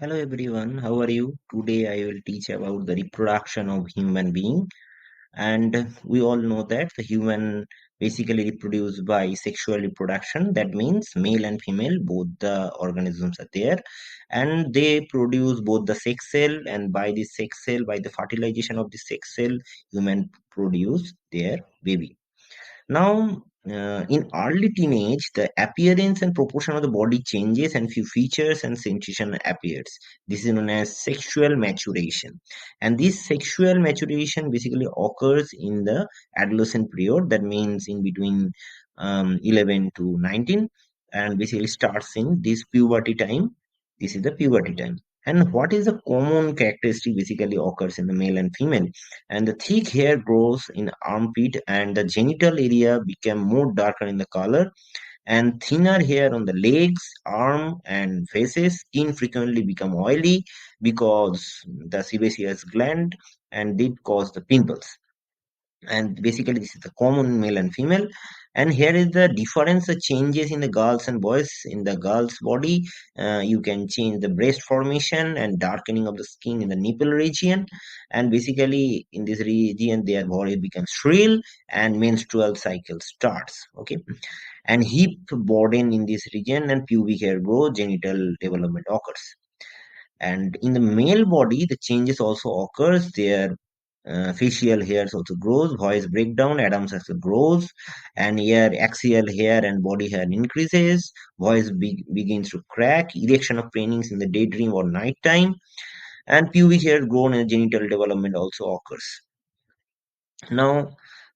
Hello everyone, how are you? Today I will teach about the reproduction of human being. And we all know that the human basically reproduce by sexual reproduction. That means male and female, both the organisms are there, and they produce both the sex cell. And by the sex cell, by the fertilization of the sex cell, human produce their baby. Now, in early teenage, the appearance and proportion of the body changes and few features and sensation appears. This is known as sexual maturation. And this sexual maturation basically occurs in the adolescent period. That means in between 11 to 19 and basically starts in this puberty time. This is the puberty time. And what is the common characteristic basically occurs in the male and female? And the thick hair grows in armpit and the genital area become more darker in the color, and thinner hair on the legs, arm and faces. Skin frequently become oily because the sebaceous gland, and it cause the pimples. And basically this is the common male and female. And here is the difference, the changes in the girls and boys. In the girls body, you can change the breast formation and darkening of the skin in the nipple region. And basically in this region their body becomes shrill and menstrual cycle starts. Okay. And hip burden in this region, and pubic hair growth, genital development occurs. And in the male body the changes also occurs. Their facial hairs also grows, voice breakdown, adam's also grows, and here axial hair and body hair increases, voice begins to crack, erection of pennies in the daydream or nighttime, and pubic hair grown and genital development also occurs. Now,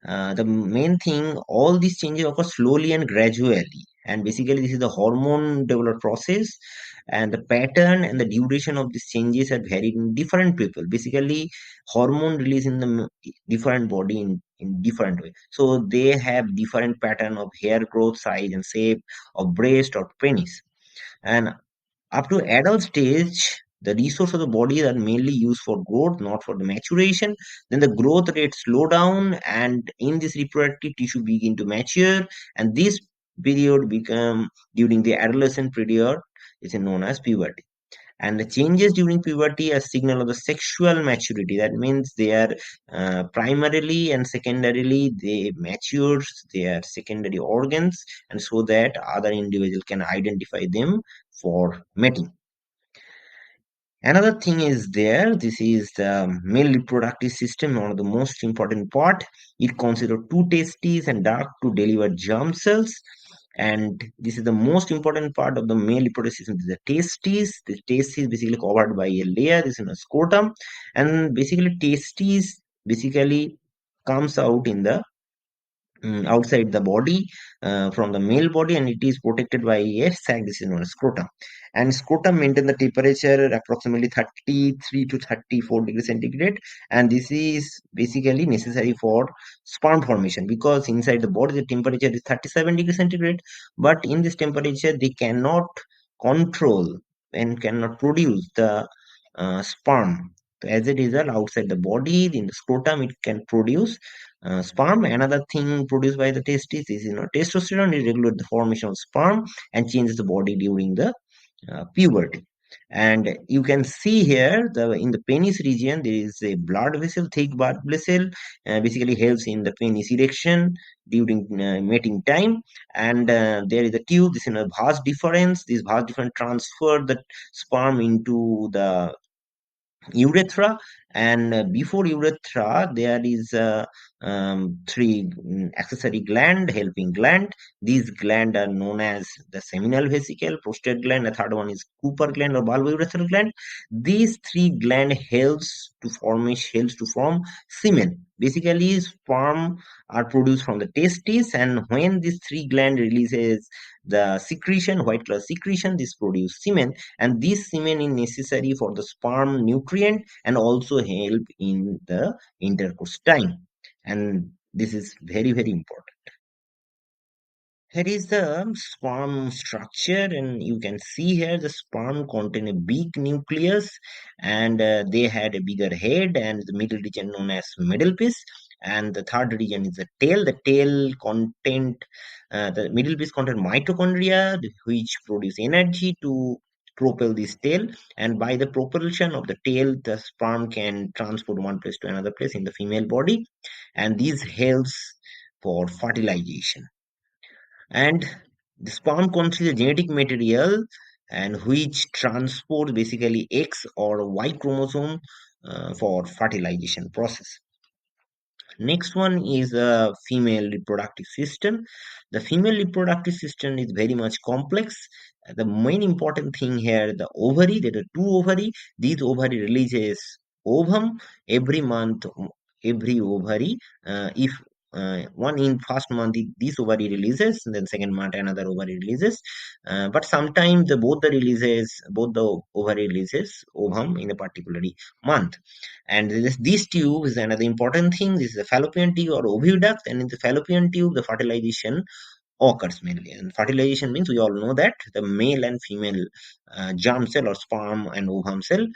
the main thing, all these changes occur slowly and gradually. And basically, this is the hormone developed process, and the pattern and the duration of these changes are varied in different people. Basically, hormone release in the different body in different way. So they have different pattern of hair growth, size, and shape of breast or penis. And up to adult stage, the resource of the body are mainly used for growth, not for the maturation. Then the growth rate slow down, and in this reproductive tissue begin to mature. And this period become during the adolescent period is known as puberty. And the changes during puberty are signal of the sexual maturity. That means they are primarily and secondarily they matures their secondary organs, and so that other individual can identify them for mating. Another thing is there, this is the male reproductive system, one of the most important part. It consists of two testes and duct to deliver germ cells. And this is the most important part of the male reproductive system, the testes. The testes is basically covered by a layer, this is a scrotum. And basically testes basically comes out in the outside the body from the male body, and it is protected by a sac. This is known as scrotum. And scrotum maintain the temperature approximately 33 to 34 degrees centigrade, and this is basically necessary for sperm formation, because inside the body the temperature is 37 degrees centigrade, but in this temperature they cannot control and cannot produce the sperm. So as a result, outside the body in the scrotum it can produce sperm. Another thing produced by the testes is testosterone. It regulates the formation of sperm and changes the body during the puberty. And you can see here the in the penis region there is a blood vessel, thick blood vessel, basically helps in the penis erection during mating time. And there is a tube. This is a vast difference. This vast difference transfer the sperm into the urethra. And before urethra there is three accessory gland, helping gland. These gland are known as the seminal vesicle, prostate gland. The third one is Cooper gland or bulbourethral gland. These three gland helps to form semen. Basically sperm are produced from the testes, and when these three gland releases the secretion, white color secretion, this produce semen. And this semen is necessary for the sperm nutrient and also help in the intercourse time. And this is very very important. Here is the sperm structure, and you can see here the sperm contain a big nucleus, and they had a bigger head, and the middle region known as middle piece, and the third region is the tail. The tail content, the middle piece contain mitochondria, which produce energy to propel this tail, and by the propulsion of the tail, the sperm can transport one place to another place in the female body, and this helps for fertilization. And the sperm contains a genetic material and which transport basically X or Y chromosome for fertilization process. Next one is the female reproductive system. The female reproductive system is very much complex. The main important thing here, the ovary, there are two ovary. These ovary releases ovum every month. Every ovary, if one in first month this ovary releases, then second month another ovary releases. But sometimes both the ovary releases ovum in a particular month. And this tube is another important thing. This is a fallopian tube or oviduct, and in the fallopian tube, the fertilization occurs mainly. And fertilization means we all know that the male and female germ cell or sperm and ovum cell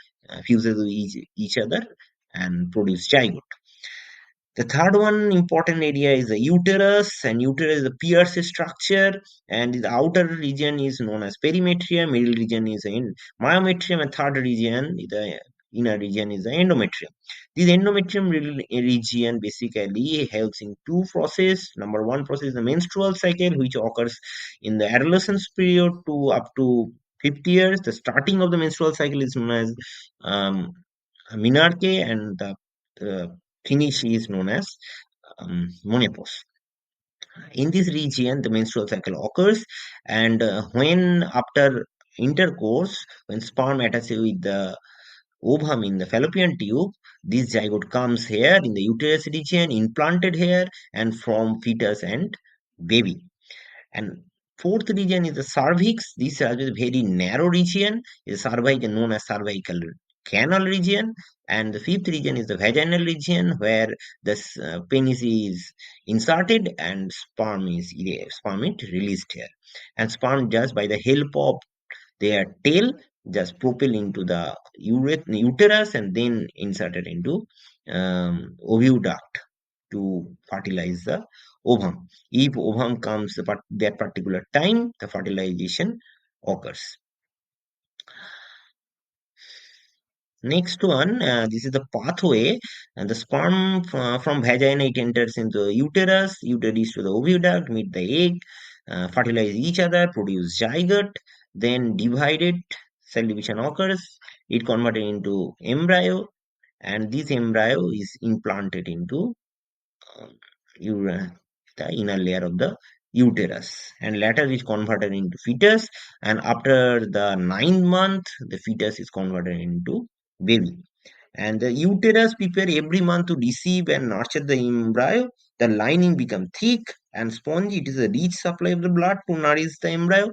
fuses with each other and produce zygote. The third one important area is the uterus, and uterus is a pierced structure, and the outer region is known as perimetrium, middle region is in myometrium, and third region, the inner region is the endometrium. This endometrium region basically helps in two process. Number one process is the menstrual cycle, which occurs in the adolescence period to up to 50 years. The starting of the menstrual cycle is known as um, menarche, and the uh, finish is known as menopause. In this region, the menstrual cycle occurs, and when after intercourse, when sperm attaches with the ovum in the fallopian tube, this zygote comes here in the uterus region, implanted here, and from fetus and baby. And fourth region is the cervix. This is a very narrow region. Is cervical known as cervical canal region. And the fifth region is the vaginal region where the penis is inserted and sperm is released here. And sperm just by the help of their tail just propel into the uterus and then inserted into oviduct to fertilize the ovum. If ovum comes that particular time, the fertilization occurs. Next one, this is the pathway, and the sperm from vagina it enters into uterus, uterus to the oviduct, meet the egg, fertilize each other, produce zygote, then divided, cell division occurs, it converted into embryo, and this embryo is implanted into um, the inner layer of the uterus, and later is converted into fetus, and after the 9th month the fetus is converted into baby, and the uterus prepare every month to receive and nurture the embryo. The lining become thick and spongy. It is a rich supply of the blood to nourish the embryo.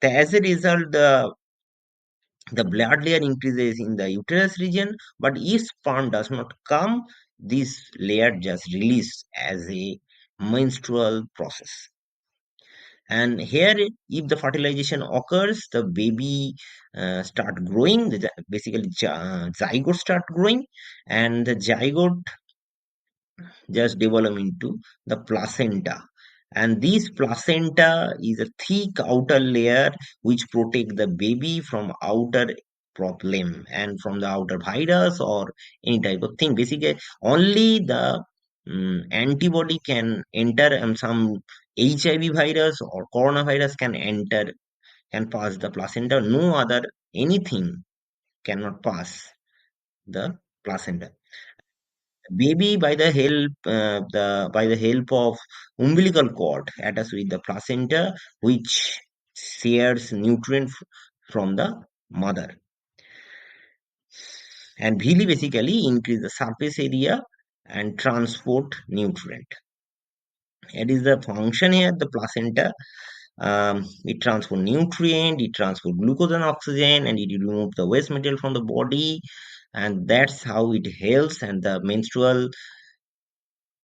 As a result, the blood layer increases in the uterus region, but if sperm does not come, this layer just release as a menstrual process. And here, if the fertilization occurs, the baby start growing. Basically, zygote start growing, and the zygote just develop into the placenta. And this placenta is a thick outer layer which protect the baby from outer problem and from the outer virus or any type of thing. Basically, only the antibody can enter, and some HIV virus or coronavirus can enter, can pass the placenta. No other anything cannot pass the placenta. Baby by the help of umbilical cord attached with the placenta, which shares nutrient from the mother, and villi basically increase the surface area and transport nutrient. It is the function here. The placenta, it transport nutrient, it transport glucose and oxygen, and it remove the waste material from the body, and that's how it helps. And the menstrual